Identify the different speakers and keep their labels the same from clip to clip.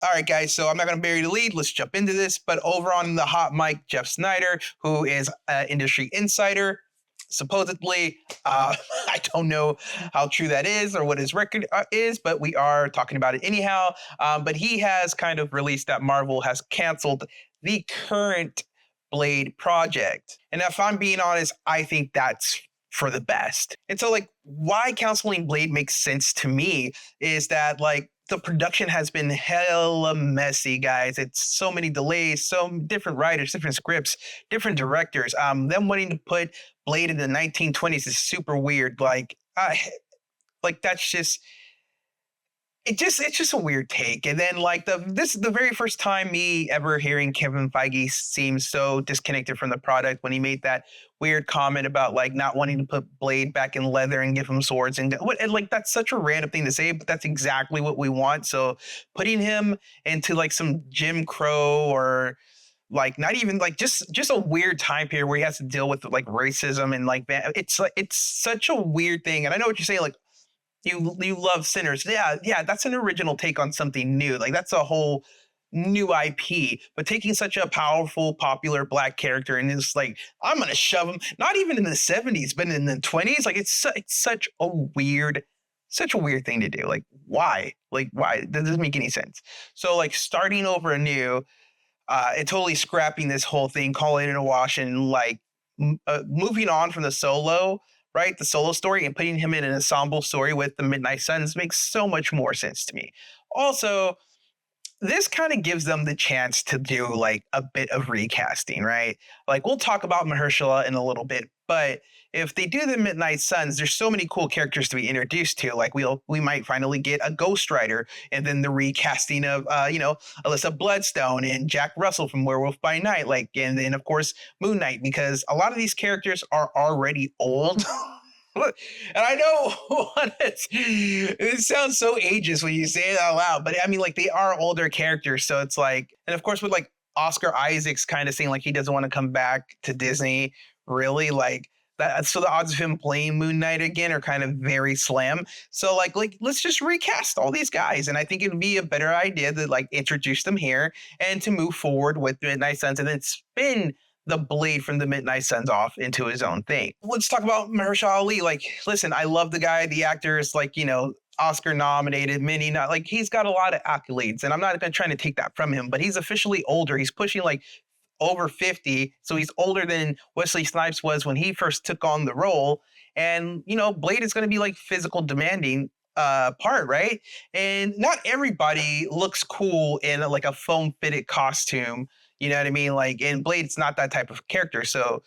Speaker 1: All right, guys, so I'm not going to bury the lead. Let's jump into this. But over on the hot mic, Jeff Sneider, who is an industry insider, supposedly, I don't know how true that is or what his record is, but we are talking about it anyhow. But he has kind of released that Marvel has canceled the current Blade project. And if I'm being honest, I think that's for the best. And so, like, why canceling Blade makes sense to me is that, like, the production has been hella messy, guys. It's so many delays, so different writers, different scripts, different directors. Them wanting to put Blade in the 1920s is super weird. Like that's just it's just a weird take. And then like this is the very first time me ever hearing Kevin Feige seem so disconnected from the product when he made that weird comment about like not wanting to put Blade back in leather and give him swords and like that's such a random thing to say, but that's exactly what we want. So putting him into like some Jim Crow or like not even like just a weird time period where he has to deal with like racism and like that. It's such a weird thing. And I know what you're saying, like you love Sinners. Yeah, that's an original take on something new. Like that's a whole new IP. But taking such a powerful, popular black character and it's like, I'm gonna shove him, not even in the 70s, but in the 20s. Like it's such a weird thing to do. Like why? Like why? That doesn't make any sense. So like starting over anew, and totally scrapping this whole thing, calling it a wash, and like moving on from the solo, right? The solo story and putting him in an ensemble story with the Midnight Suns makes so much more sense to me. Also, this kind of gives them the chance to do like a bit of recasting, right? Like we'll talk about Mahershala in a little bit, but if they do the Midnight Suns, there's so many cool characters to be introduced to. Like we might finally get a Ghost Rider, and then the recasting of Alyssa Bloodstone and Jack Russell from Werewolf by Night, like, and then of course Moon Knight, because a lot of these characters are already old. And I know it sounds so ageist when you say it out loud, but I mean, like they are older characters, so it's like, and of course with like Oscar Isaac's kind of saying like he doesn't want to come back to Disney, really, like that. So the odds of him playing Moon Knight again are kind of very slim. So like let's just recast all these guys, and I think it would be a better idea to like introduce them here and to move forward with Midnight Suns and then spin the Blade from the Midnight Suns off into his own thing. Let's talk about Mahershala Ali. Like, listen, I love the guy. The actor is like, Oscar nominated, many not like he's got a lot of accolades, and I'm not even trying to take that from him, but he's officially older. He's pushing like over 50, so he's older than Wesley Snipes was when he first took on the role. And Blade is going to be like physical demanding part, right? And not everybody looks cool in like a foam fitted costume. You know what I mean? Like, and Blade's not that type of character. So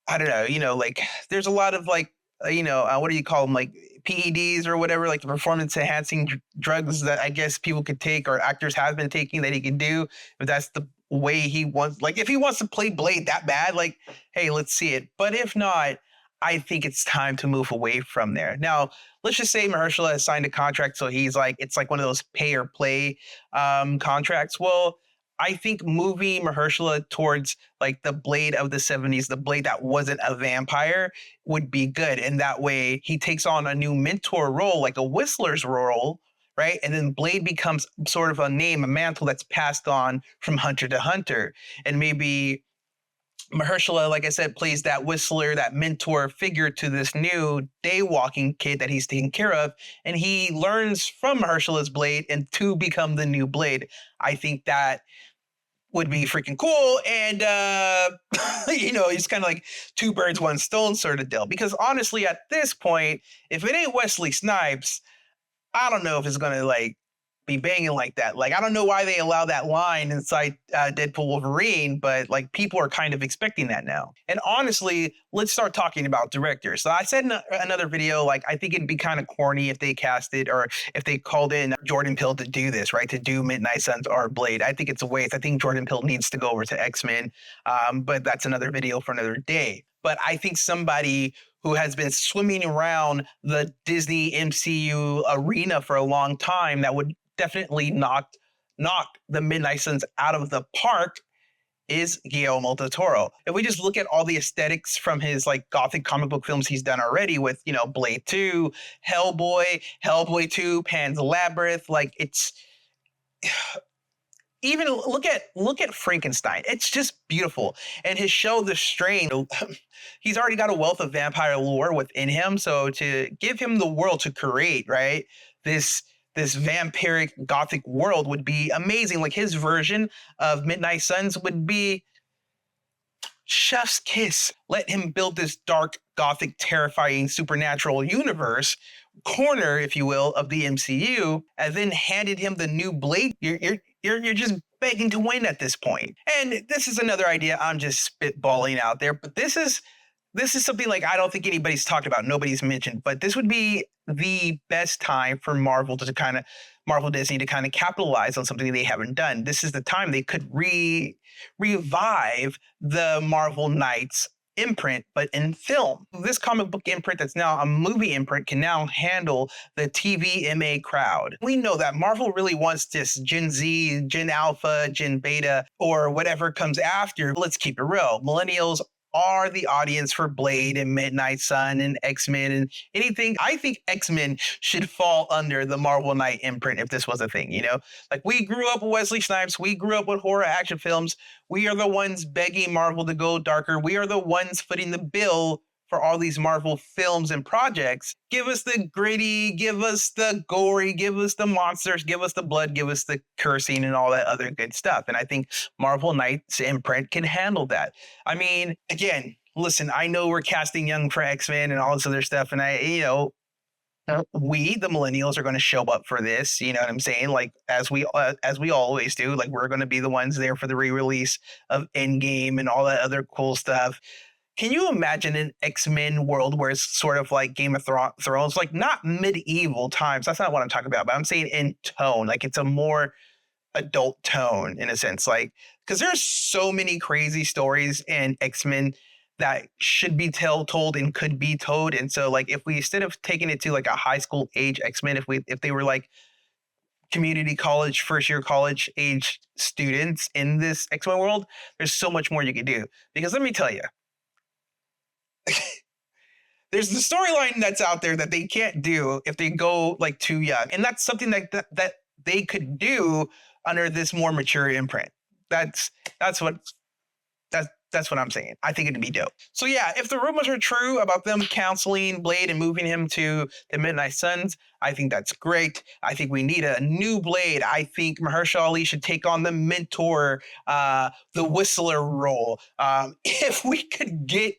Speaker 1: I don't know, like there's a lot of like, what do you call them? Like PEDs or whatever, like the performance enhancing drugs that I guess people could take or actors have been taking that he can do. If that's the way he wants, like if he wants to play Blade that bad, like, hey, let's see it. But if not, I think it's time to move away from there. Now, let's just say Mahershala has signed a contract. So he's like, it's like one of those pay or play contracts. Well, I think moving Mahershala towards like the Blade of the 70s, the Blade that wasn't a vampire, would be good. And that way he takes on a new mentor role, like a Whistler's role, right? And then Blade becomes sort of a name, a mantle that's passed on from hunter to hunter. And maybe Mahershala, like I said, plays that Whistler, that mentor figure to this new daywalking kid that he's taking care of. And he learns from Mahershala's Blade and to become the new Blade. I think that would be freaking cool. And, he's kind of like two birds, one stone sort of deal. Because honestly, at this point, if it ain't Wesley Snipes, I don't know if it's going to like be banging like that. Like, I don't know why they allow that line inside Deadpool Wolverine, but like people are kind of expecting that now. And honestly, let's start talking about directors. So I said in another video, like, I think it'd be kind of corny if they casted or if they called in Jordan Peele to do this, right? To do Midnight Suns or Blade. I think it's a waste. I think Jordan Peele needs to go over to X-Men, but that's another video for another day. But I think somebody who has been swimming around the Disney MCU arena for a long time that would definitely knock the Midnight Suns out of the park is Guillermo del Toro. If we just look at all the aesthetics from his like gothic comic book films he's done already with, Blade 2, Hellboy 2, Pan's Labyrinth, like even look at Frankenstein. It's just beautiful. And his show, The Strain, he's already got a wealth of vampire lore within him. So to give him the world to create, right? This vampiric gothic world would be amazing. Like his version of Midnight Suns would be chef's kiss. Let him build this dark, gothic, terrifying, supernatural universe, corner, if you will, of the MCU, and then handed him the new Blade. You're just begging to win at this point. And this is another idea I'm just spitballing out there, but this is something like I don't think anybody's talked about, nobody's mentioned, but this would be the best time for Marvel Disney to kind of capitalize on something they haven't done. This is the time they could revive the Marvel Knights imprint, but in film. This comic book imprint that's now a movie imprint can now handle the TVMA crowd. We know that Marvel really wants this Gen Z, Gen Alpha, Gen Beta, or whatever comes after. Let's keep it real. Millennials are the audience for Blade and Midnight Sun and X-Men and anything. I think X-Men should fall under the Marvel Knight imprint if this was a thing, you know? Like we grew up with Wesley Snipes, we grew up with horror action films. We are the ones begging Marvel to go darker. We are the ones footing the bill for all these Marvel films and projects. Give us the gritty, give us the gory, give us the monsters, give us the blood, give us the cursing and all that other good stuff. And I think Marvel Knights imprint can handle that. I mean, again, listen, I know we're casting young for X-Men and all this other stuff. And we, the millennials, are going to show up for this. You know what I'm saying? Like, as we always do, like we're going to be the ones there for the re-release of Endgame and all that other cool stuff. Can you imagine an X-Men world where it's sort of like Game of Thrones, like not medieval times? That's not what I'm talking about, but I'm saying in tone, like it's a more adult tone in a sense, like, because there's so many crazy stories in X-Men that should be told and could be told. And so like, if we, instead of taking it to like a high school age X-Men, if they were like community college, first year college age students in this X-Men world, there's so much more you could do. Because let me tell you, there's the storyline that's out there that they can't do if they go like too young. And that's something that they could do under this more mature imprint. That's what I'm saying. I think it'd be dope. So yeah, if the rumors are true about them canceling Blade and moving him to the Midnight Suns, I think that's great. I think we need a new Blade. I think Mahershala Ali should take on the mentor, the whistler role. If we could get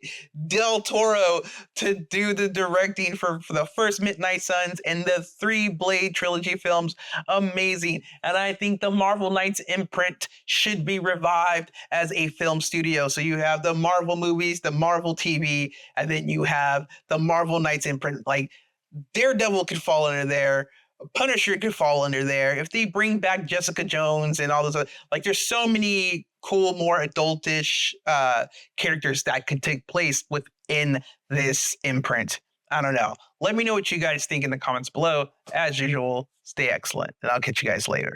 Speaker 1: Del Toro to do the directing for the first Midnight Suns and the 3 Blade trilogy films, amazing. And I think the Marvel Knights imprint should be revived as a film studio. So you have the Marvel movies, the Marvel TV, and then you have the Marvel Knights imprint. Like, Daredevil could fall under there. Punisher could fall under there. If they bring back Jessica Jones and all those other, like, there's so many cool, more adultish characters that could take place within this imprint. I don't know. Let me know what you guys think in the comments below. As usual, stay excellent, and I'll catch you guys later.